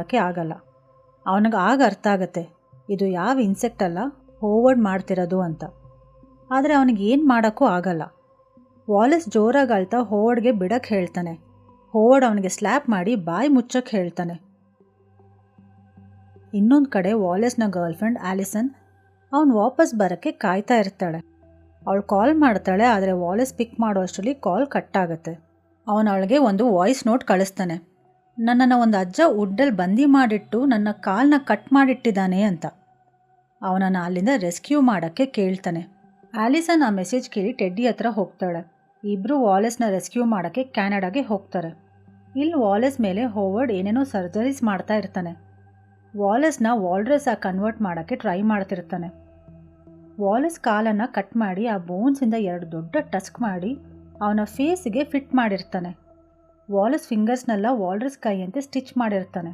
ಮಾಡೋಕ್ಕೆ ಆಗಲ್ಲ. ಅವನಿಗೆ ಆಗ ಅರ್ಥ ಆಗುತ್ತೆ ಇದು ಯಾವ ಇನ್ಸೆಕ್ಟ್ ಅಲ್ಲ, ಹೋವರ್ಡ್ ಮಾಡ್ತಿರೋದು ಅಂತ. ಆದರೆ ಅವನಿಗೆ ಏನು ಮಾಡೋಕ್ಕೂ ಆಗಲ್ಲ. ವಾಲೆಸ್ ಜೋರಾಗಿ ಅಳ್ತಾ ಹೋವರ್ಡ್ಗೆ ಬಿಡಕ್ಕೆ ಹೇಳ್ತಾನೆ. ಹೋವರ್ಡ್ ಅವನಿಗೆ ಸ್ಲ್ಯಾಪ್ ಮಾಡಿ ಬಾಯಿ ಮುಚ್ಚಕ್ಕೆ ಹೇಳ್ತಾನೆ. ಇನ್ನೊಂದು ಕಡೆ ವಾಲೆಸ್ನ ಗರ್ಲ್ಫ್ರೆಂಡ್ ಆಲಿಸನ್ ಅವನು ವಾಪಸ್ ಬರೋಕ್ಕೆ ಕಾಯ್ತಾ ಇರ್ತಾಳೆ. ಅವಳು ಕಾಲ್ ಮಾಡ್ತಾಳೆ, ಆದರೆ ವಾಲೆಸ್ ಪಿಕ್ ಮಾಡೋ ಅಷ್ಟರಲ್ಲಿ ಕಾಲ್ ಕಟ್ಟಾಗುತ್ತೆ. ಅವನು ಅವಳಿಗೆ ಒಂದು ವಾಯ್ಸ್ ನೋಟ್ ಕಳಿಸ್ತಾನೆ. ನನ್ನನ್ನು ಒಂದು ಅಜ್ಜ ವುಡ್ಡಲ್ಲಿ ಬಂದಿ ಮಾಡಿಟ್ಟು ನನ್ನ ಕಾಲನ್ನ ಕಟ್ ಮಾಡಿಟ್ಟಿದ್ದಾನೆ ಅಂತ. ಅವನನ್ನು ಅಲ್ಲಿಂದ ರೆಸ್ಕ್ಯೂ ಮಾಡೋಕ್ಕೆ ಕೇಳ್ತಾನೆ. ಆಲಿಸನ್ ಆ ಮೆಸೇಜ್ ಕೇಳಿ ಟೆಡ್ಡಿ ಹತ್ರ ಹೋಗ್ತಾಳೆ. ಇಬ್ಬರು ವಾಲೆಸ್ನ ರೆಸ್ಕ್ಯೂ ಮಾಡೋಕ್ಕೆ ಕ್ಯಾನಡಾಗೆ ಹೋಗ್ತಾರೆ. ಇಲ್ಲಿ ವಾಲೆಸ್ ಮೇಲೆ ಹೋವರ್ಡ್ ಏನೇನೋ ಸರ್ಜರೀಸ್ ಮಾಡ್ತಾ ಇರ್ತಾನೆ. ವಾಲೆಸ್ನ ವಾಲ್ರಸ್ ಆಗಿ ಕನ್ವರ್ಟ್ ಮಾಡೋಕ್ಕೆ ಟ್ರೈ ಮಾಡ್ತಿರ್ತಾನೆ. ವಾಲೆಸ್ ಕಾಲನ್ನು ಕಟ್ ಮಾಡಿ ಆ ಬೋನ್ಸಿಂದ 2 ದೊಡ್ಡ ಟಸ್ಕ್ ಮಾಡಿ ಅವನ ಫೇಸಿಗೆ ಫಿಟ್ ಮಾಡಿರ್ತಾನೆ. ವಾಲೆಸ್ ಫಿಂಗರ್ಸ್ನೆಲ್ಲ ವಾಲ್ರಸ್ ಕೈಯಂತೆ ಸ್ಟಿಚ್ ಮಾಡಿರ್ತಾನೆ.